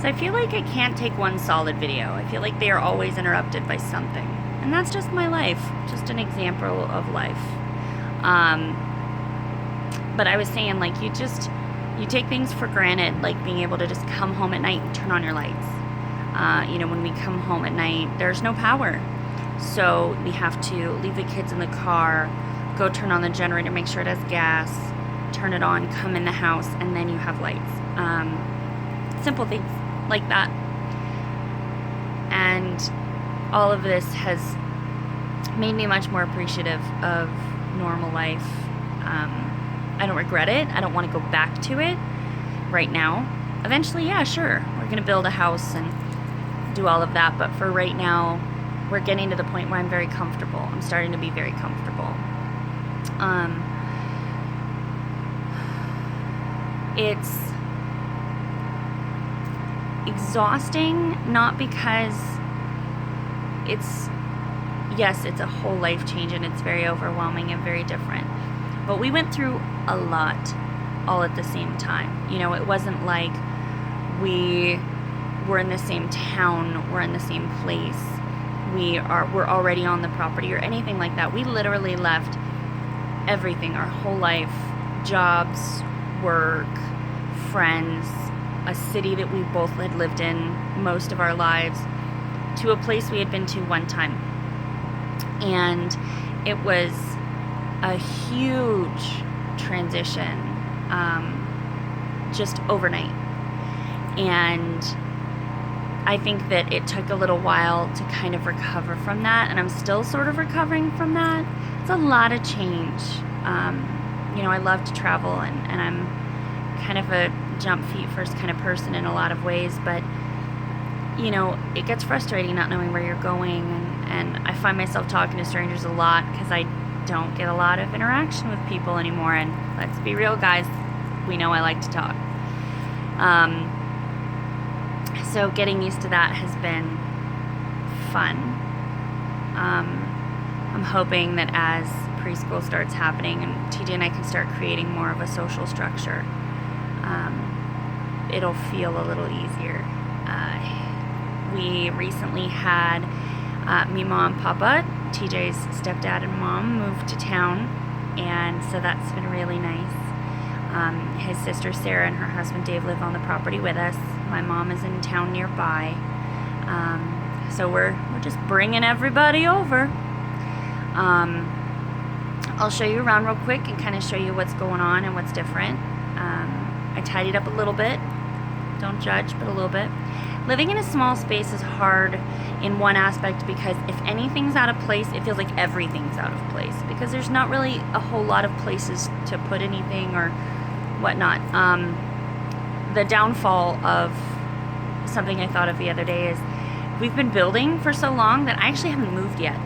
So I feel like I can't take one solid video. I feel like they are always interrupted by something. And that's just my life, just an example of life. But I was saying, like, you take things for granted, like being able to just come home at night and turn on your lights. When we come home at night, there's no power. So we have to leave the kids in the car, go turn on the generator, make sure it has gas, turn it on, come in the house, and then you have lights. Simple things like that. And all of this has made me much more appreciative of normal life. I don't regret it. I don't want to go back to it right now. Eventually, yeah, sure, we're going to build a house and do all of that. But for right now, we're getting to the point where I'm very comfortable. I'm starting to be very comfortable. It's exhausting, not because it's a whole life change and it's very overwhelming and very different. But we went through a lot all at the same time. It wasn't like we were in the same town, we're in the same place, we're already on the property or anything like that. We literally left everything, our whole life, jobs, work, friends, a city that we both had lived in most of our lives, to a place we had been to one time. And it was a huge transition, just overnight. And I think that it took a little while to kind of recover from that, and I'm still sort of recovering from that. It's a lot of change. I love to travel, and I'm kind of a jump feet first kind of person in a lot of ways, but it gets frustrating not knowing where you're going, and I find myself talking to strangers a lot because I don't get a lot of interaction with people anymore. And let's be real, guys, we know I like to talk. So getting used to that has been fun. I'm hoping that as preschool starts happening and TJ and I can start creating more of a social structure, it'll feel a little easier. We recently had me, mom, papa, TJ's stepdad and mom moved to town, and so that's been really nice. His sister Sarah and her husband Dave live on the property with us. My mom is in town nearby, so we're just bringing everybody over. I'll show you around real quick and kind of show you what's going on and what's different. I tidied up a little bit. Don't judge, but a little bit. Living in a small space is hard in one aspect because if anything's out of place, it feels like everything's out of place because there's not really a whole lot of places to put anything or whatnot. The downfall of something I thought of the other day is we've been building for so long that I actually haven't moved yet.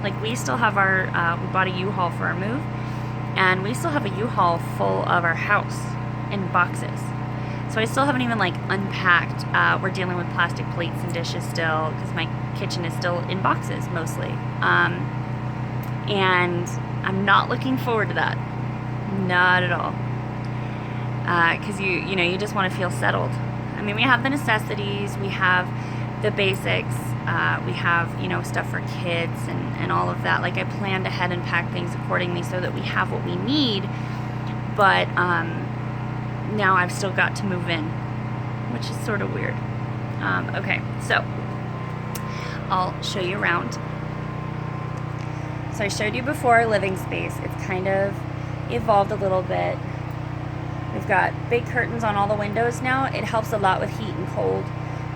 Like, we still have our, we bought a U-Haul for our move, and we still have a U-Haul full of our house in boxes. So I still haven't even unpacked. We're dealing with plastic plates and dishes still because my kitchen is still in boxes mostly. And I'm not looking forward to that. Not at all. Because you just want to feel settled. I mean, we have the necessities, we have the basics, we have, stuff for kids and all of that. I planned ahead and packed things accordingly so that we have what we need. But now I've still got to move in, which is sort of weird. Okay, so I'll show you around. So I showed you before our living space. It's kind of evolved a little bit. We've got big curtains on all the windows now. It helps a lot with heat and cold,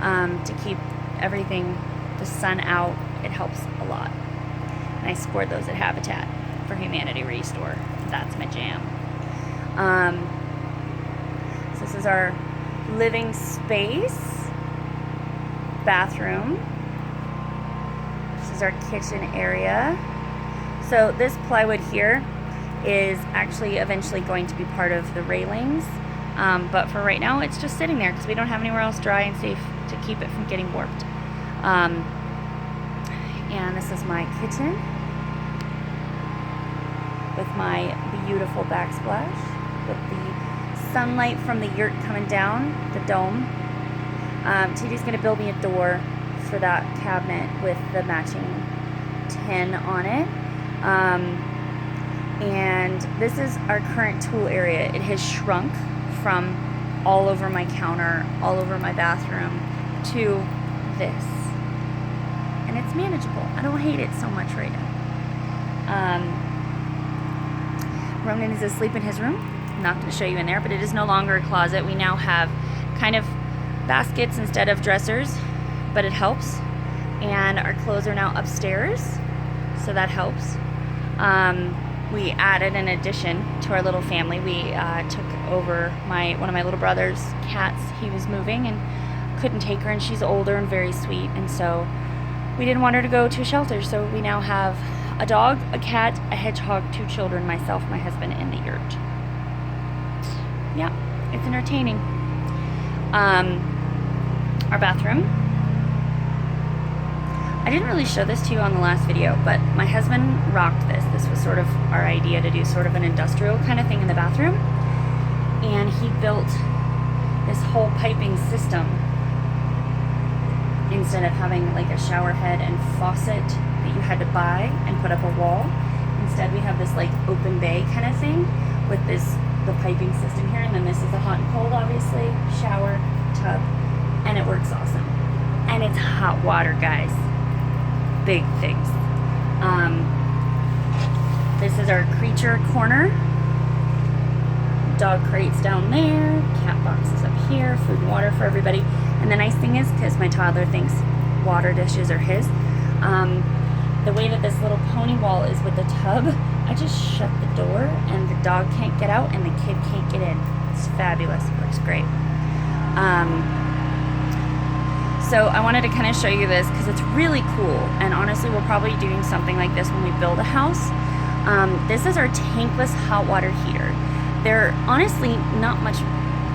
to keep everything, the sun out. It helps a lot. And I scored those at Habitat for Humanity Restore. That's my jam. So this is our living space, bathroom. This is our kitchen area. So this plywood here is actually eventually going to be part of the railings, but for right now it's just sitting there because we don't have anywhere else dry and safe to keep it from getting warped. And this is my kitchen with my beautiful backsplash with the sunlight from the yurt coming down the dome. TD's gonna build me a door for that cabinet with the matching tin on it. And this is our current tool area. It has shrunk from all over my counter, all over my bathroom, to this. And it's manageable. I don't hate it so much right now. Ronan is asleep in his room. I'm not going to show you in there, but it is no longer a closet. We now have kind of baskets instead of dressers, but it helps. And our clothes are now upstairs, so that helps. We added an addition to our little family. We took over one of my little brother's cats. He was moving and couldn't take her, and she's older and very sweet, and so we didn't want her to go to a shelter. So we now have a dog, a cat, a hedgehog, 2 children, myself, my husband, and the yurt. Yeah, it's entertaining. Our bathroom. I didn't really show this to you on the last video, but my husband rocked this. This was sort of our idea to do sort of an industrial kind of thing in the bathroom. And he built this whole piping system instead of having like a shower head and faucet that you had to buy and put up a wall. Instead, we have this like open bay kind of thing with the piping system here. And then this is the hot and cold, obviously, shower, tub, and it works awesome. And it's hot water, guys. Big things. This is our creature corner. Dog crates down there, cat boxes up here, food and water for everybody. And the nice thing is, because my toddler thinks water dishes are his, the way that this little pony wall is with the tub, I just shut the door and the dog can't get out and the kid can't get in. It's fabulous. It works great. So I wanted to kind of show you this because it's really cool, and honestly we'll probably be doing something like this when we build a house. This is our tankless hot water heater. They're honestly not much,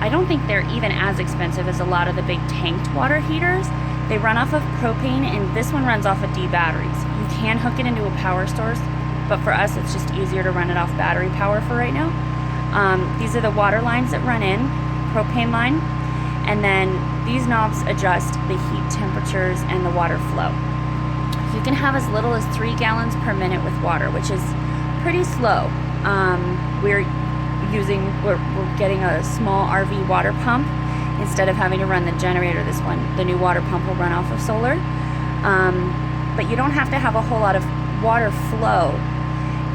I don't think they're even as expensive as a lot of the big tanked water heaters. They run off of propane, and this one runs off of D batteries. You can hook it into a power source, but for us it's just easier to run it off battery power for right now. These are the water lines that run in, propane line. And then these knobs adjust the heat temperatures and the water flow. You can have as little as 3 gallons per minute with water, which is pretty slow. We're getting a small RV water pump instead of having to run the generator. The new water pump will run off of solar. But you don't have to have a whole lot of water flow,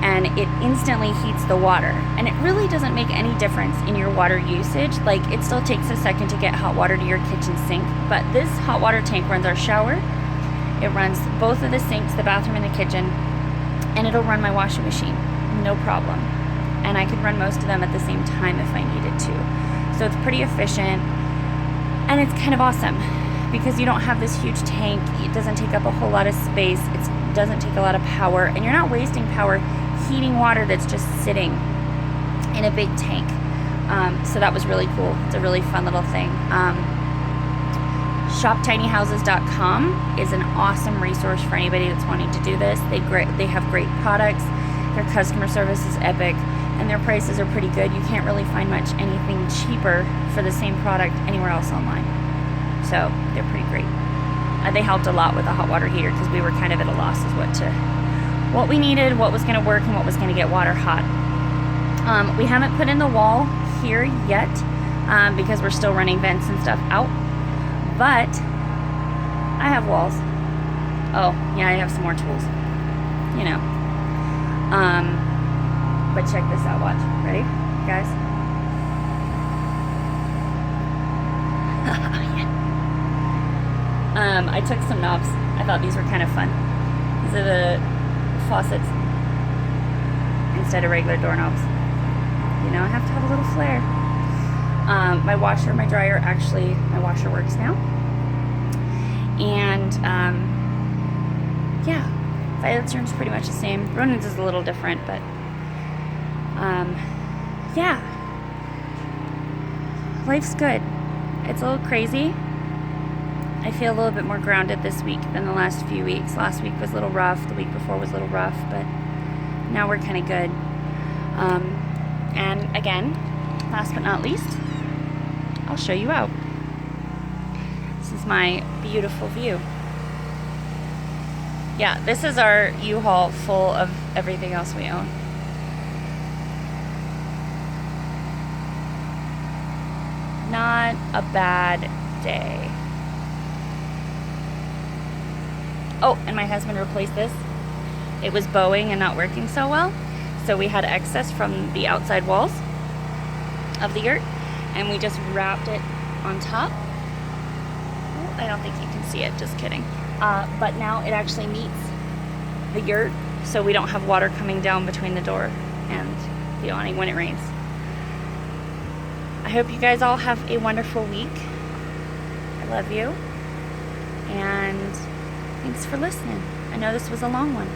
and it instantly heats the water. And it really doesn't make any difference in your water usage. Like, it still takes a second to get hot water to your kitchen sink, but this hot water tank runs our shower, it runs both of the sinks, the bathroom and the kitchen, and it'll run my washing machine, no problem. And I could run most of them at the same time if I needed to. So it's pretty efficient, and it's kind of awesome because you don't have this huge tank. It doesn't take up a whole lot of space. It doesn't take a lot of power, and you're not wasting power heating water that's just sitting in a big tank. So that was really cool. It's a really fun little thing. ShopTinyHouses.com is an awesome resource for anybody that's wanting to do this. They have great products. Their customer service is epic, and their prices are pretty good. You can't really find anything cheaper for the same product anywhere else online. So they're pretty great. They helped a lot with the hot water heater because we were kind of at a loss as what we needed, what was going to work, and what was going to get water hot. We haven't put in the wall here yet because we're still running vents and stuff out, but I have walls. Oh yeah, I have some more tools, you know. But check this out, watch. Ready, guys? Yeah. I took some knobs. I thought these were kind of fun. These are the faucets instead of regular doorknobs. You know, I have to have a little flair. My washer, my dryer, actually, my washer works now. And yeah, Violet's room's pretty much the same. Ronan's is a little different, but yeah, life's good. It's a little crazy. I feel a little bit more grounded this week than the last few weeks. Last week was a little rough. The week before was a little rough, but now we're kind of good. And again, last but not least, I'll show you out. This is my beautiful view. Yeah, this is our U-Haul full of everything else we own. Not a bad day. Oh, and my husband replaced this. It was bowing and not working so well, so we had excess from the outside walls of the yurt, and we just wrapped it on top. Oh, I don't think you can see it, just kidding. But now it actually meets the yurt, so we don't have water coming down between the door and the awning when it rains. I hope you guys all have a wonderful week. I love you, and thanks for listening. I know this was a long one.